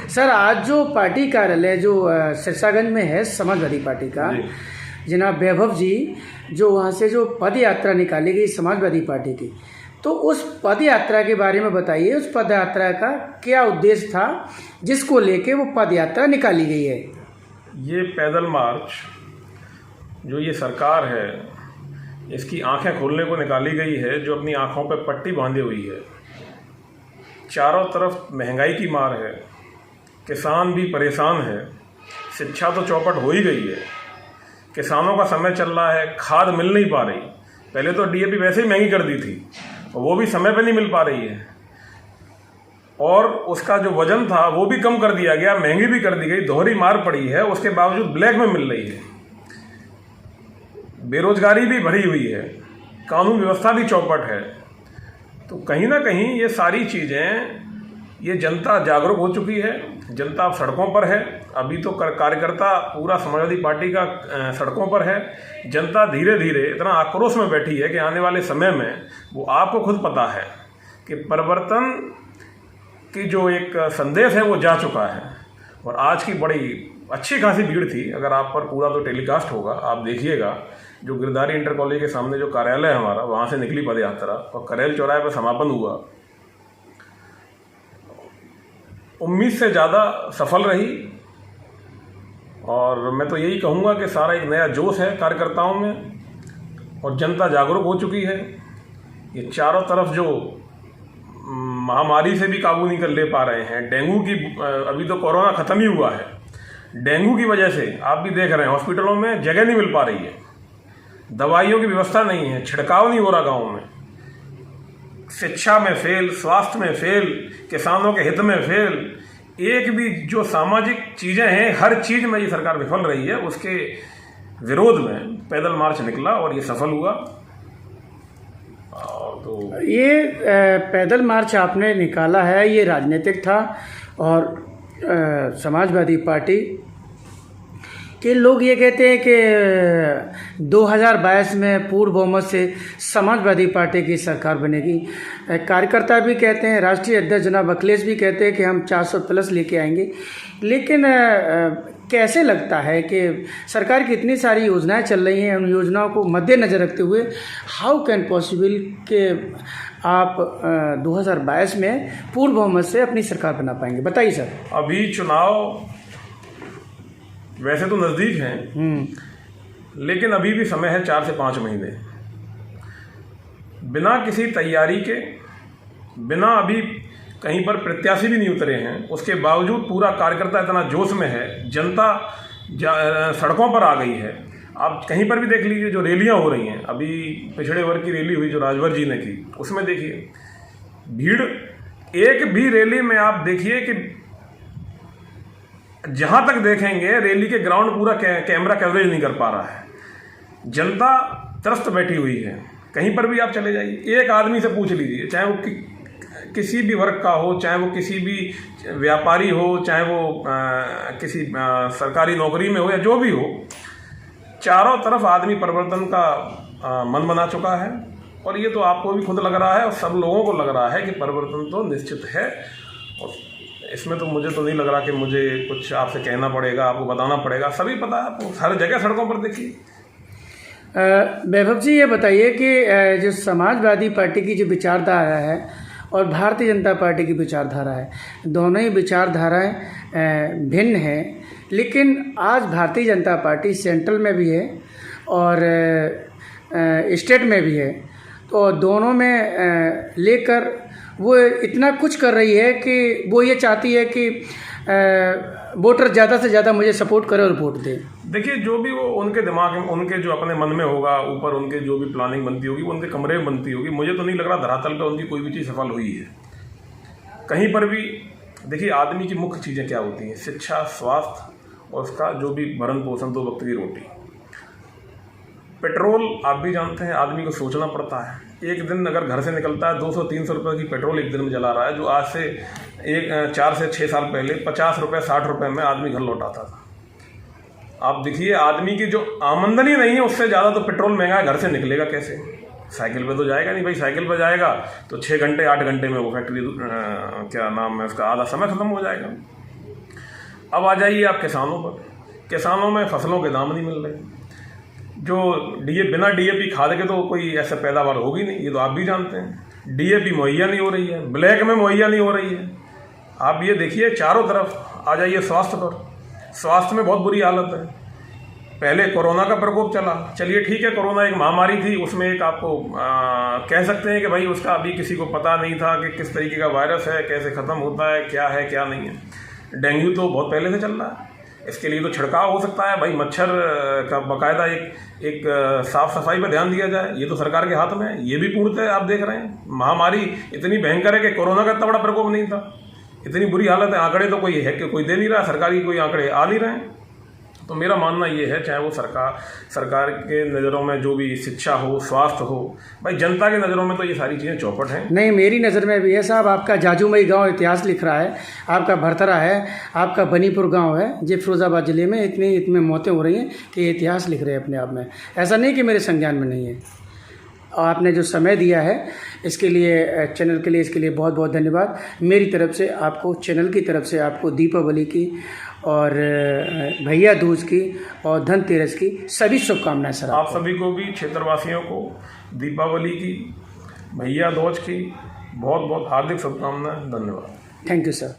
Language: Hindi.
सर, आज जो पार्टी कार्यालय जो सिरसागंज में है समाजवादी पार्टी का, जनाब वैभव जी, जो वहाँ से जो पद यात्रा निकाली गई समाजवादी पार्टी की, तो उस पद यात्रा के बारे में बताइए। उस पद यात्रा का क्या उद्देश्य था जिसको लेके वो पद यात्रा निकाली गई है? ये पैदल मार्च जो ये सरकार है इसकी आंखें खोलने को निकाली गई है, जो अपनी आंखों पर पट्टी बांधे हुई है। चारों तरफ महंगाई की मार है, किसान भी परेशान है, शिक्षा तो चौपट हो ही गई है, किसानों का समय चल रहा है, खाद मिल नहीं पा रही। पहले तो डीएपी वैसे ही महंगी कर दी थी और वो भी समय पे नहीं मिल पा रही है, और उसका जो वजन था वो भी कम कर दिया गया, महंगी भी कर दी गई, दोहरी मार पड़ी है। उसके बावजूद ब्लैक में मिल रही है, बेरोजगारी भी बढ़ी हुई है, कानून व्यवस्था भी चौपट है। तो कहीं ना कहीं ये सारी चीज़ें, ये जनता जागरूक हो चुकी है, जनता अब सड़कों पर है। अभी तो कार्यकर्ता पूरा समाजवादी पार्टी का सड़कों पर है। जनता धीरे धीरे इतना आक्रोश में बैठी है कि आने वाले समय में वो आपको खुद पता है कि परिवर्तन की जो एक संदेश है वो जा चुका है। और आज की बड़ी अच्छी खासी भीड़ थी, अगर आप पर पूरा तो टेलीकास्ट होगा, आप देखिएगा। जो गिरधारी इंटर कॉलेज के सामने जो कार्यालय है हमारा, वहाँ से निकली पद यात्रा और करेल चौराहे पर समापन हुआ। उम्मीद से ज़्यादा सफल रही, और मैं तो यही कहूँगा कि सारा एक नया जोश है कार्यकर्ताओं में और जनता जागरूक हो चुकी है। ये चारों तरफ जो महामारी से भी काबू नहीं कर ले पा रहे हैं, डेंगू की, अभी तो कोरोना ख़त्म ही हुआ है, डेंगू की वजह से आप भी देख रहे हैं हॉस्पिटलों में जगह नहीं मिल पा रही है, दवाइयों की व्यवस्था नहीं है, छिड़काव नहीं हो रहा गाँव में, शिक्षा में फेल, स्वास्थ्य में फेल, किसानों के हित में फेल, एक भी जो सामाजिक चीज़ें हैं हर चीज़ में ये सरकार विफल रही है। उसके विरोध में पैदल मार्च निकला और ये सफल हुआ। तो ये पैदल मार्च आपने निकाला है, ये राजनीतिक था और समाजवादी पार्टी के लोग ये कहते हैं कि 2022 में पूर्ण बहुमत से समाजवादी पार्टी की सरकार बनेगी। कार्यकर्ता भी कहते हैं, राष्ट्रीय अध्यक्ष जनाब अखिलेश भी कहते हैं कि हम 400 प्लस लेके आएंगे। लेकिन कैसे लगता है कि सरकार की इतनी सारी योजनाएं चल रही हैं, उन योजनाओं को मद्देनज़र रखते हुए हाउ कैन पॉसिबल कि आप 2022 में पूर्ण बहुमत से अपनी सरकार बना पाएंगे? बताइए सर। अभी चुनाव वैसे तो नज़दीक हैं, लेकिन अभी भी समय है 4 से 5 महीने। बिना किसी तैयारी के, बिना अभी कहीं पर प्रत्याशी भी नहीं उतरे हैं, उसके बावजूद पूरा कार्यकर्ता इतना जोश में है, जनता सड़कों पर आ गई है। आप कहीं पर भी देख लीजिए, जो रैलियां हो रही हैं, अभी पिछड़े वर्ग की रैली हुई जो राजभर जी ने की, उसमें देखिए भीड़। एक भी रैली में आप देखिए कि जहां तक देखेंगे रैली के ग्राउंड पूरा कैमरा कवरेज नहीं कर पा रहा है। जनता त्रस्त बैठी हुई है। कहीं पर भी आप चले जाइए, एक आदमी से पूछ लीजिए, चाहे वो किसी भी वर्ग का हो, चाहे वो किसी भी व्यापारी हो, चाहे वो किसी सरकारी नौकरी में हो या जो भी हो, चारों तरफ आदमी परिवर्तन का मन बना चुका है। और ये तो आपको भी खुद लग रहा है और सब लोगों को लग रहा है कि परिवर्तन तो निश्चित है। और इसमें तो मुझे तो नहीं लग रहा कि मुझे कुछ आपसे कहना पड़ेगा, आपको बताना पड़ेगा, सभी पता है आपको, हर जगह सड़कों पर देखिए। वैभव जी, ये बताइए कि जो समाजवादी पार्टी की जो विचारधारा है और भारतीय जनता पार्टी की विचारधारा है, दोनों ही विचारधाराएं भिन्न हैं, लेकिन आज भारतीय जनता पार्टी सेंट्रल में भी है और स्टेट में भी है, तो दोनों में लेकर वो इतना कुछ कर रही है कि वो ये चाहती है कि वोटर ज़्यादा से ज़्यादा मुझे सपोर्ट करे और वोट दे। देखिए, जो भी वो उनके दिमाग में, उनके जो अपने मन में होगा, ऊपर उनके जो भी प्लानिंग बनती होगी वो उनके कमरे में बनती होगी। मुझे तो नहीं लग रहा धरातल पे उनकी कोई भी चीज़ सफल हुई है कहीं पर भी। देखिए, आदमी की मुख्य चीज़ें क्या होती हैं? शिक्षा, स्वास्थ्य और उसका जो भी भरण पोषण, 2 वक्त की रोटी। पेट्रोल आप भी जानते हैं, आदमी को सोचना पड़ता है। एक दिन अगर घर से निकलता है 200-300 रुपये की पेट्रोल एक दिन में जला रहा है, जो आज से 4 से 6 साल पहले 50 रुपये 60 रुपये में आदमी घर लौटाता था। आप देखिए, आदमी की जो आमदनी नहीं है उससे ज़्यादा तो पेट्रोल महंगा है, घर से निकलेगा कैसे? साइकिल पे तो जाएगा नहीं भाई। साइकिल पे जाएगा तो 6 घंटे 8 घंटे में वो फैक्ट्री क्या नाम है उसका, आधा समय ख़त्म हो जाएगा। अब आ जाइए आप किसानों पर। किसानों में फसलों के दाम नहीं मिल रहे। जो बिना डीएपी खाद के तो कोई ऐसा पैदावार होगी नहीं, ये तो आप भी जानते हैं। डीएपी मुहैया नहीं हो रही है, ब्लैक में मुहैया नहीं हो रही है। आप ये देखिए चारों तरफ। आ जाइए स्वास्थ्य पर। स्वास्थ्य में बहुत बुरी हालत है। पहले कोरोना का प्रकोप चला, चलिए ठीक है, कोरोना एक महामारी थी, उसमें एक आपको कह सकते हैं कि भाई उसका अभी किसी को पता नहीं था कि किस तरीके का वायरस है, कैसे ख़त्म होता है क्या नहीं है। डेंगू तो बहुत पहले से चल रहा है, इसके लिए तो छिड़काव हो सकता है भाई। मच्छर का बाकायदा एक साफ़ सफाई पर ध्यान दिया जाए, ये तो सरकार के हाथ में है। ये भी पूर्णतः आप देख रहे हैं, महामारी इतनी भयंकर है कि कोरोना का इतना बड़ा प्रकोप नहीं था। इतनी बुरी हालत है, आंकड़े तो कोई है कि कोई दे नहीं रहा, सरकारी कोई आंकड़े आ नहीं रहे हैं। तो मेरा मानना ये है, चाहे वो सरकार के नज़रों में जो भी शिक्षा हो, स्वास्थ्य हो, भाई जनता के नज़रों में तो ये सारी चीज़ें चौपट हैं। नहीं, मेरी नज़र में भी है साहब। आपका जाजूमई गांव इतिहास लिख रहा है, आपका भरतरा है, आपका बनीपुर गांव है, जो फिरोजाबाद ज़िले में इतनी मौतें हो रही हैं कि ये इतिहास लिख रहे हैं अपने आप में। ऐसा नहीं कि मेरे संज्ञान में नहीं है। और आपने जो समय दिया है इसके लिए, चैनल के लिए, इसके लिए बहुत बहुत धन्यवाद। मेरी तरफ से आपको, चैनल की तरफ से आपको दीपावली की और भैया दूज की और धनतेरस की सभी शुभकामनाएं सर। आप सभी को भी, क्षेत्रवासियों को दीपावली की, भैया दूज की बहुत बहुत हार्दिक शुभकामनाएं। धन्यवाद। Thank you sir.